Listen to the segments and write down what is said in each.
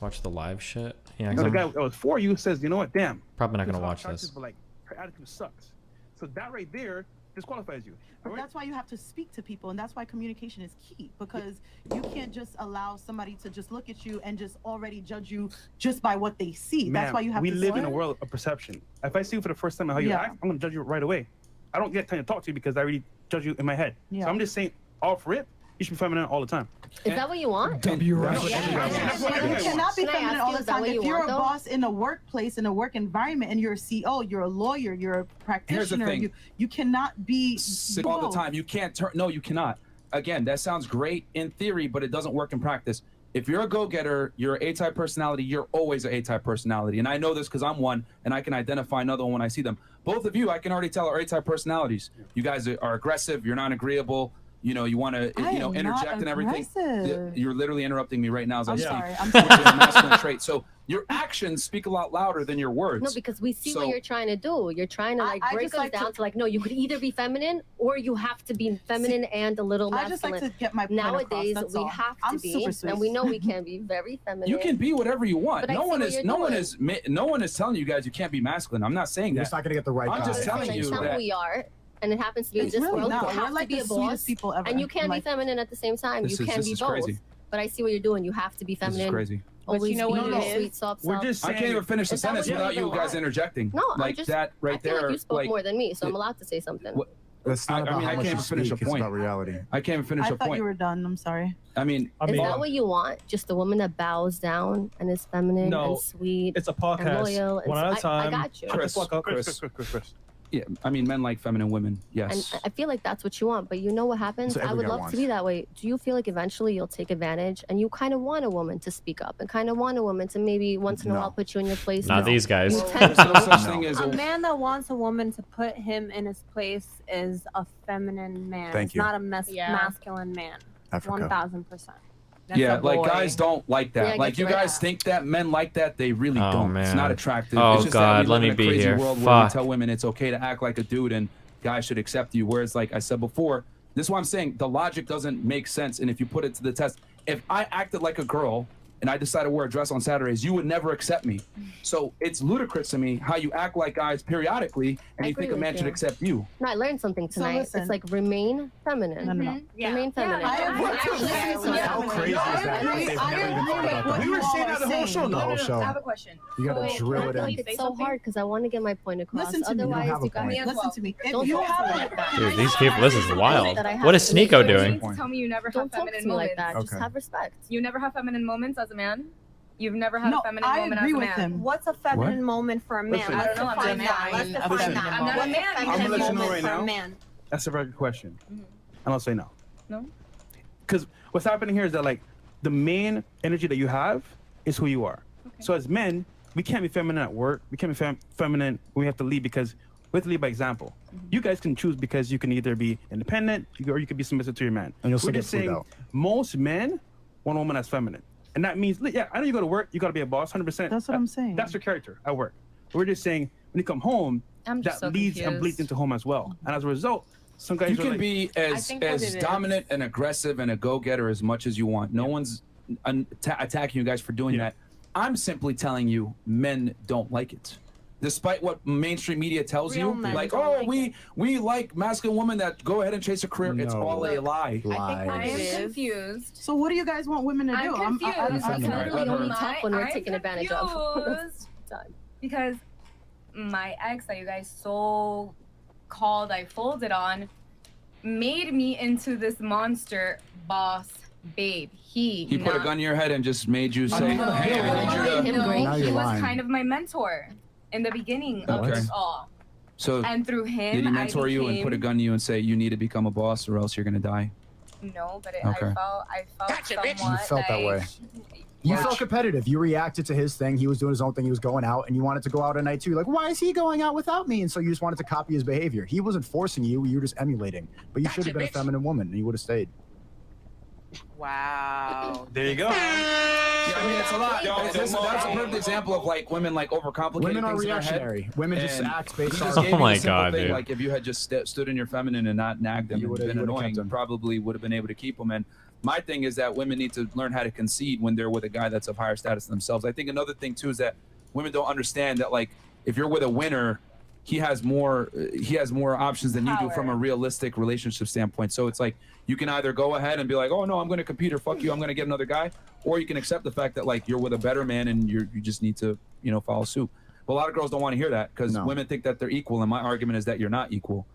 watch the live shit? Yeah, the guy that was for you says, you know what, damn. Probably not gonna watch this. But like, her attitude sucks. So that right there disqualifies you. But that's why you have to speak to people, and that's why communication is key, because you can't just allow somebody to just look at you and just already judge you just by what they see. That's why you have to. We live in a world of perception. If I see you for the first time and how you act, I'm gonna judge you right away. I don't get time to talk to you because I already judge you in my head. So I'm just saying, off rip, you should be feminine all the time. Is that what you want? You cannot be feminine all the time. If you're a boss in a workplace, in a work environment, and you're a CEO, you're a lawyer, you're a practitioner, you cannot be all the time. You can't turn. No, you cannot. Again, that sounds great in theory, but it doesn't work in practice. If you're a go-getter, you're an A-type personality, you're always an A-type personality. And I know this because I'm one, and I can identify another one when I see them. Both of you, I can already tell, are A-type personalities. You guys are aggressive, you're not agreeable. You know, you want to, interject and everything. You're literally interrupting me right now as I speak. I'm sorry. Which is a masculine trait. So your actions speak a lot louder than your words. No, because we see what you're trying to do. You're trying to like break us down to like, no, you could either be feminine or you have to be feminine and a little masculine. I just like to get my point Nowadays across, we have to be, and we know we can be very feminine. You can be whatever you want. But no one is telling you guys you can't be masculine. I'm not saying that. You're just not gonna get the right guy. I'm just telling you that we are. And it happens to be in this really world. not. You have like to be a boss, people ever. and you can't be feminine at the same time. You can be both. Crazy. But I see what you're doing. You have to be feminine. This is crazy. Always you know what be it is? sweet, soft, We're just I can't even finish the sentence without you guys interjecting. No, like that right I feel there. Like you spoke like, more than me, so I'm allowed to say something. That's not about how much you finish speak, a point. it's about reality. I can't even finish a I thought point. you were done. I'm sorry. I mean, is that what you want? Just a woman that bows down and is feminine and sweet. It's a podcast. And loyal. One at a time. I got you. Chris. Yeah, I mean, men like feminine women. Yes. And I feel like that's what you want, but you know what happens? So I would love to be that way. Do you feel like eventually you'll take advantage and you kind of want a woman to speak up and kind of want a woman to maybe once in a while put you in your place? Not these guys. There's no such thing as a man that wants a woman to put him in his place is a feminine man. Thank you. Not a masculine man. Africa. 1000%. Yeah, like guys don't like that. Yeah, like you guys think that men like that, they really don't. Man. It's not attractive. Oh it's just God, that we let live me in a be crazy here. world where we tell women it's okay to act like a dude and guys should accept you. Whereas, like I said before, this is why I'm saying the logic doesn't make sense. And if you put it to the test, if I acted like a girl and I decided to wear a dress on Saturdays, you would never accept me. So it's ludicrous to me how you act like guys periodically and you think a man should accept you. No, I learned something tonight. It's like remain feminine. Remain feminine. How crazy is that? They've never even thought about that. We were saying that the whole show. The whole show. I have a question. You gotta drill it in. It's so hard because I want to get my point across. Listen to me. Otherwise, you got Listen to me. Don't You talk to me have like that. Dude, these people, this is wild. What is Sneako doing? Tell me you never have Don't talk to feminine me moments. like that. Just have respect. You never have feminine moments as a man? You've never had a feminine I moment agree as a with man? him. What's a feminine moment for a man? Listen, Let's I don't know, define I'm that. Let's define define that. I'm not a man. I'm gonna let you know right now. Man. That's a very good question. And I'll say no. No? Because what's happening here is that like the main energy that you have is who you are. Okay. So as men, we can't be feminine at work. We can't be feminine when we have to lead because we have to lead by example. You guys can choose because you can either be independent or you could be submissive to your man. And you'll still We're get just food saying out. most men want a woman that's feminine. And that means, yeah, I know you go to work, you got to be a boss, 100%. That's what I'm saying. That's your character at work. We're just saying when you come home, that so leads and confused. bleeds into home as well. And as a result, some guys You are can like, be as dominant and aggressive and a go-getter as much as you want. No one's attacking you guys for doing that. I'm simply telling you, men don't like it. Despite what mainstream media tells you, like, oh, we like masculine women that go ahead and chase a career. It's all a lie. I am confused. So what do you guys want women to do? I'm confused. We literally only talk when we're taken advantage of. Because my ex that you guys so called I folded on made me into this monster boss babe. He put a gun to your head and just made you say, hey, I need you to... He was kind of my mentor in the beginning of this all. So and through him, did he mentor you and put a gun to you and say, you need to become a boss or else you're going to die? No, but Okay. I felt somewhat You felt that way. You Yeah. felt competitive. You reacted to his thing. He was doing his own thing. He was going out, and you wanted to go out at night too. Like, why is he going out without me? And so you just wanted to copy his behavior. He wasn't forcing you. You were just emulating. But you should have been a feminine woman, and you would have stayed. Wow. There you go. Yeah, I mean, it's a lot. That's a perfect example of like women like overcomplicating Women are things in their reactionary. head. Women just And act based he on. just gave Oh me my the simple God, thing, dude. Like if you had just stood in your feminine and not nagged them and been annoying, you probably would have been able to keep them. And My thing is that women need to learn how to concede when they're with a guy that's of higher status than themselves. I think another thing too is that women don't understand that, like, if you're with a winner, he has more options than you do from a realistic relationship standpoint. So it's like, you can either go ahead and be like, oh no, I'm going to compete, or fuck you, I'm going to get another guy, or you can accept the fact that, like, you're with a better man and you just need to, you know, follow suit. But a lot of girls don't want to hear that because women think that they're equal, and my argument is that you're not equal,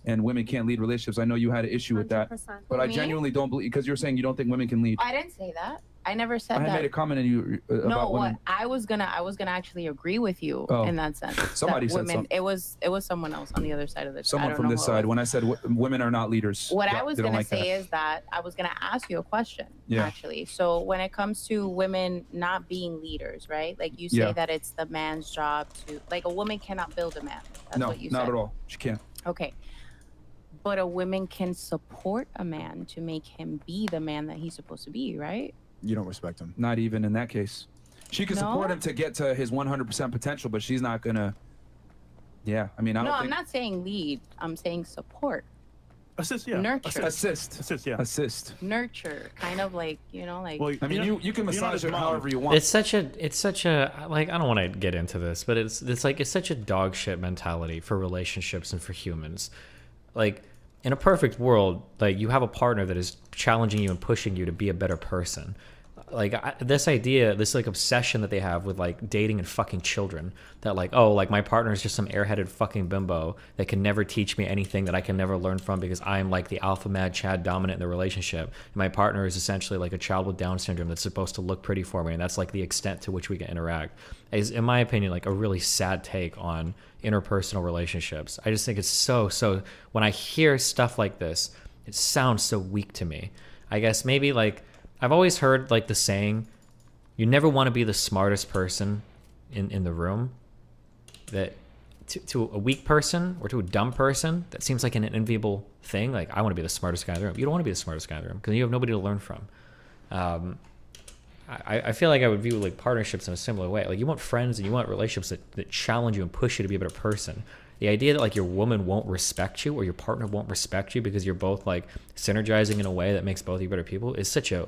and women can't lead relationships. I know you had an issue with that, but I genuinely don't believe, because you're saying you don't think women can lead. I didn't say that. I never said that. I made a comment in you about no, women. I was gonna actually agree with you in that sense. Somebody that said women, something. It was someone else on the other side of the. Someone from this side. When I said women are not leaders. What I was gonna say is that I was gonna ask you a question. Actually, so when it comes to women not being leaders, right? Like you say that it's the man's job to, like, a woman cannot build a man. That's what you said. No, not at all. She can't. Okay. But a woman can support a man to make him be the man that he's supposed to be, right? You don't respect him. Not even in that case. She can support him to get to his 100% potential, but she's not gonna. Yeah, I mean, I don't think. I'm not saying lead. I'm saying support. Assist, yeah. Nurture. Assist, yeah. Assist. Nurture, kind of like, you know, like. Well, I mean, you can massage it however you want. It's such a like, I don't want to get into this, but it's such a dog shit mentality for relationships and for humans. Like, in a perfect world, like, you have a partner that is challenging you and pushing you to be a better person. Like, this idea, this like obsession that they have with like dating and fucking children, that like, oh, like my partner is just some airheaded fucking bimbo that can never teach me anything that I can never learn from because I'm like the alpha mad Chad dominant in the relationship. And my partner is essentially like a child with Down syndrome that's supposed to look pretty for me, and that's like the extent to which we can interact. Is, in my opinion, like a really sad take on interpersonal relationships. I just think it's so when I hear stuff like this, it sounds so weak to me. I guess maybe like, I've always heard like the saying, you never want to be the smartest person in the room. That to a weak person or to a dumb person, that seems like an enviable thing. Like, I want to be the smartest guy in the room. You don't want to be the smartest guy in the room because you have nobody to learn from. I feel like I would view like partnerships in a similar way. Like, you want friends and you want relationships that challenge you and push you to be a better person. The idea that like your woman won't respect you or your partner won't respect you because you're both like synergizing in a way that makes both of you better people is such a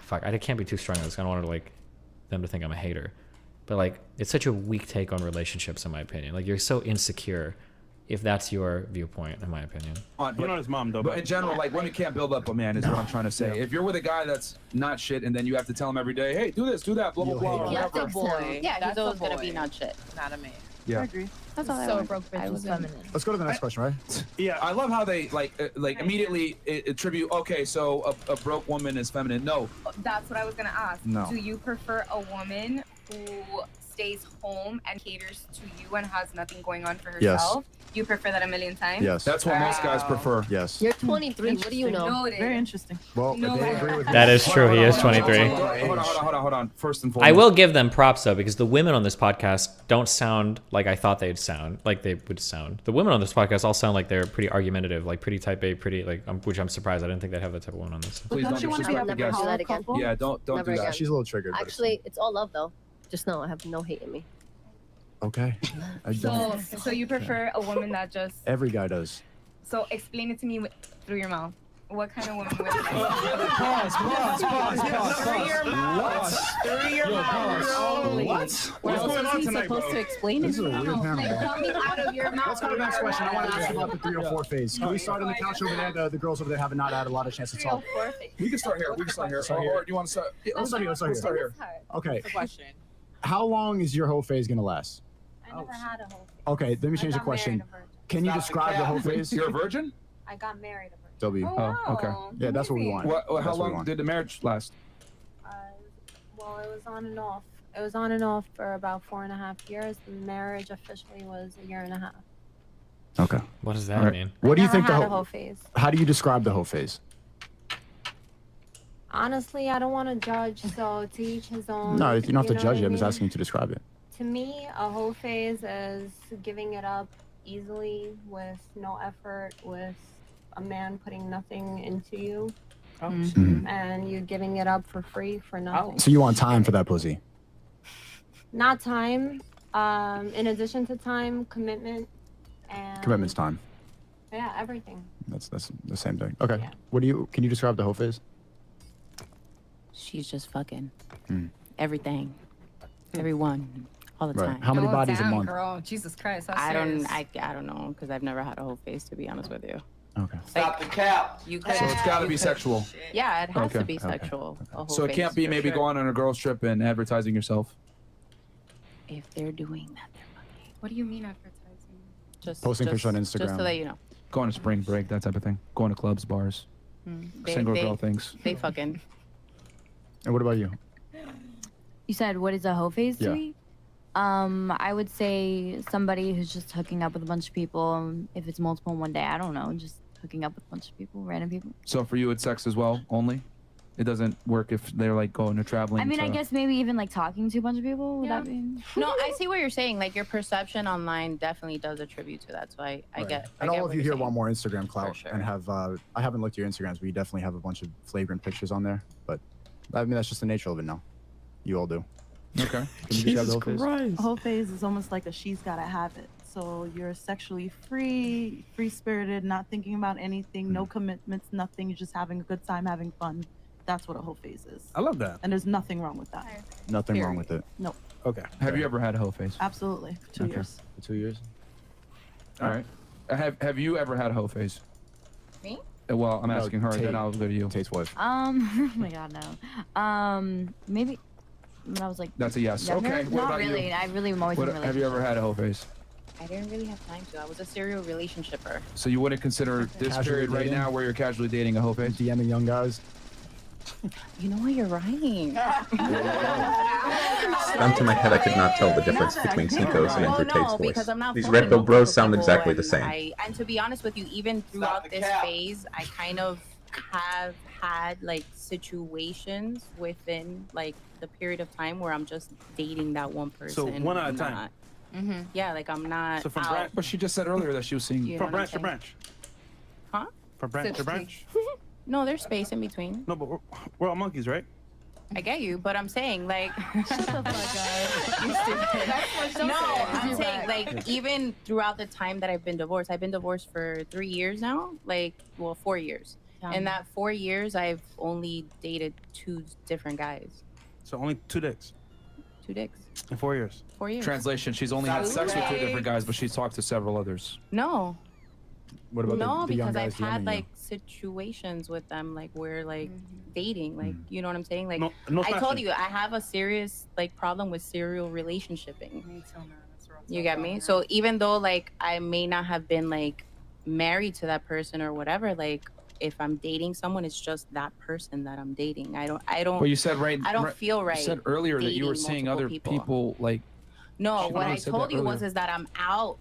fuck. I can't be too strong on this. I don't want to like them to think I'm a hater, but like, it's such a weak take on relationships in my opinion. Like, you're so insecure if that's your viewpoint, in my opinion. You're not his mom, though. But in general, like, women can't build up a man, is what I'm trying to say. If you're with a guy that's not shit, and then you have to tell him every day, hey, do this, do that, blah, blah, blah, That's whatever. a boy. Yeah, he's always going to be not shit. Not a man. Yeah. I agree. That's all So I broke bitches feminine. Let's go to the next question, right? Yeah, I love how they like immediately attribute. Okay, so a broke woman is feminine. No, That's what I was gonna ask. No. Do you prefer a woman who stays home and caters to you and has nothing going on for Yes. herself? You prefer that a million times? Yes. that's what most guys prefer. Yes. You're 23. What do you know? Noted. Very interesting. Well, No. they agree with That is true. He is Hold on, 23. Hold on. First and foremost, I will give them props though, because the women on this podcast don't sound like I thought they'd sound, like they would sound. The women on this podcast all sound like they're pretty argumentative, like pretty type A, pretty like, which I'm surprised. I didn't think they'd have that type of woman on this. Please don't Don't you want to be disrespect a the guest. do that power again. couple? Yeah, don't Never do that. again. She's a little triggered. but Actually, it's all love though. Just know I have no hate in me. okay. I don't. So you prefer a woman that just Every guy does. so explain it to me through your mouth. What kind of woman would you like? Pause. Through your mouth. Through your mouth. What's Well, going on he's tonight, supposed bro? to explain This it. is a weird panel, man. Coming out of your mouth. Let's go to the next question. I want to ask you about the 304 phase. Can we start on the couch over there? The girls over there have not had a lot of chance to talk. We can start here. Or do you want to start? Let's start here. Okay. That's the question. How long is your whole phase gonna last? I never had a whole phase. Okay, let me change the I got question. married a virgin. Can you describe the whole phase? You're a virgin? I got married a virgin. W. Oh, okay. Yeah, that's what we want. How That's what we long want. did the marriage last? Well, it was on and off. It was on and off for about 4.5 years. The marriage officially was 1.5 years. Okay. What does that All right. mean? What do you Never think the had a whole? whole phase. How do you describe the whole phase? Honestly, I don't want to judge, so to each his own. No, you don't have to know judge what it. I I'm just mean? asking you to describe it. To me, a whole phase is giving it up easily with no effort, with a man putting nothing into you, Mhm. and you giving it up for free for nothing. So you want time for that pussy? Not time. In addition to time, commitment. And Commitment's time. Yeah, everything. That's the same thing. Okay. Yeah. Can you describe the whole phase? She's just fucking Hmm. everything, everyone, all the Right. time. How many Oh, bodies a damn, month? girl. Jesus Christ. That's I don't serious. know because I've never had a whole face, to be honest with you. Okay. Stop the cap. You could. So it's got to be sexual. Yeah, it has to Okay. be sexual. A whole So it can't face, be for maybe sure. going on a girls trip and advertising yourself. If they're doing that, they're fucking. What do you mean advertising? Just Posting pictures on Just to Instagram. let you know. Going to spring break, that type of thing. Going to clubs, bars, single girl things. They fucking. And what about you? You said what is a hoe phase to Yeah. me? I would say somebody who's just hooking up with a bunch of people. If it's multiple in one day, I don't know, just hooking up with a bunch of people, random people. So for you, it's sex as well, only? It doesn't work if they're like going to traveling. I mean, to... I guess maybe even like talking to a bunch of people. Would Yeah. that be? No, I see what you're saying. Like your perception online definitely does attribute to that. So I Right. get. And I get all what of you you're here want saying. more Instagram clout sure. and have. I haven't looked at your Instagrams, but you definitely have a bunch of flagrant pictures on there. But I mean, that's just the nature of it now. You all do. Okay. Can you describe the whole phase? The whole phase is almost like a she's gotta have it. So you're sexually free, free spirited, not thinking about anything, no commitments, nothing. You're just having a good time, having fun. That's what a whole phase is. I love that. And there's nothing wrong with that. Nothing wrong with it. No, Okay. Have you ever had a hoe face? absolutely. For 2 Okay. years. For 2 years. All right. Have you ever had a hoe face? Me? Well, I'm No, asking her, Tate. then I'll go to you. Tate's wife. Oh my god, no. Maybe when I was like. That's a yes. younger? Okay. What Not about really. you? I really am always in Have you ever had a hoe face? I didn't really have time to. I was a serial relationshipper. So you wouldn't consider this Casually period right dating? now where you're casually dating a hoe face? DMing young guys. You know what? You're right. Gun to my head, I could not tell the difference between Sneako's and Well, Andrew Tate's no, voice. because I'm not These fucking Red Pill multiple Bros sound people, exactly the and same. And to be honest with you, even throughout this phase, I kind of have had like situations within like the period of time where I'm just dating that one person. So one at a I'm time. not- Yeah, like I'm not. So from out. branch, But she just said earlier that she was seeing. You know from what I'm branch to saying? branch. Huh? From branch to branch. No, there's space in between. No, but we're all monkeys, right? I get you, but I'm saying like. Shut the fuck up. You stupid. No, I'm saying like even throughout the time that I've been divorced for 3 years now. Like, well, 4 years. In that 4 years, I've only dated 2 different guys. So only 2 dicks 2 dicks. in 4 years. 4 years. Translation: she's only had sex with 2 different guys, but she's talked to several others. No. What about No, the young because guys I've had DMing like situations with them, like we're like dating, like you know what I'm saying. Like No I told smashing. you, I have a serious like problem with serial relationshiping. You get me? So even though like I may not have been like married to that person or whatever, like if I'm dating someone, it's just that person that I'm dating. I don't. But you said I don't feel right. You said earlier that you were dating seeing multiple other people. people like. No, She what I literally said told that you was earlier. is that I'm out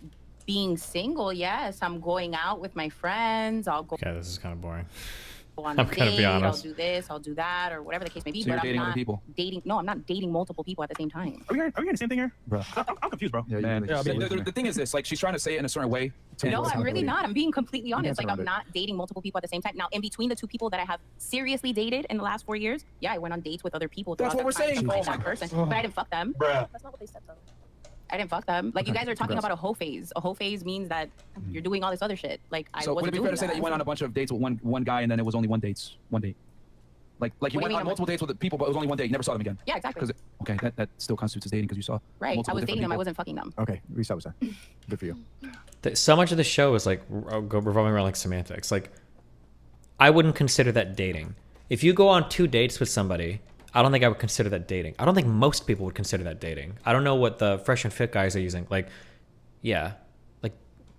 being single. Yes, I'm going out with my friends. I'll go Okay, this is kind of boring. on I'm a gonna be date. I'll honest. do this. I'll do that, or whatever the case may be. So you're but dating I'm other not people? dating. No, I'm not dating multiple people at the same time. Are we getting the same thing here? Bro. I'm confused, bro. Yeah, Man, you really the, just- the, the thing is this: like she's trying to say it in a certain way. and- No, I'm really not. I'm being completely honest. answer Like, I'm around it. not dating multiple people at the same time. Now, in between the 2 people that I have seriously dated in the last 4 years, yeah, I went on dates with other people. That's throughout what that we're time to saying. find that person, but I didn't fuck them. That's not what they said, though. I didn't fuck them. Like, you guys are talking Congrats. about a hoe phase. A hoe phase means that you're doing all this other shit. Like, I So would wasn't it be fair to doing say that you went on a bunch of dates with one guy and then it was only one date? Like you What do you went mean on multiple dates with the people, but it was only one date. You never saw them again. Yeah, exactly. Because okay, that still constitutes as dating because you saw. Right. I multiple was different dating them. I people. wasn't fucking them. Okay, reset was that. Good for you. So much of the show is like revolving around like semantics. Like, I wouldn't consider that dating. If you go on 2 dates with somebody, I don't think I would consider that dating. I don't think most people would consider that dating. I don't know what the Fresh and Fit guys are using. Like, yeah, like,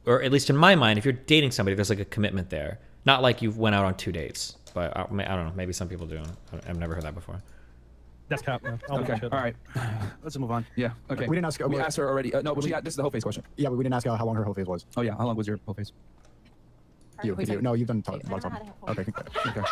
or at least in my mind, if you're dating somebody, there's like a commitment there. Not like you went out on 2 dates. But I don't know. Maybe some people do. I've never heard that before. That's cap, man. Okay, all right. Let's move on. Yeah. Okay. We didn't ask. We asked her already. No, but this is the whole face question. Yeah, but we didn't ask how long her whole phase was. Oh yeah, how long was your whole face? You. No, you've done talk, a lot of I never talking. had a whole Okay. Okay.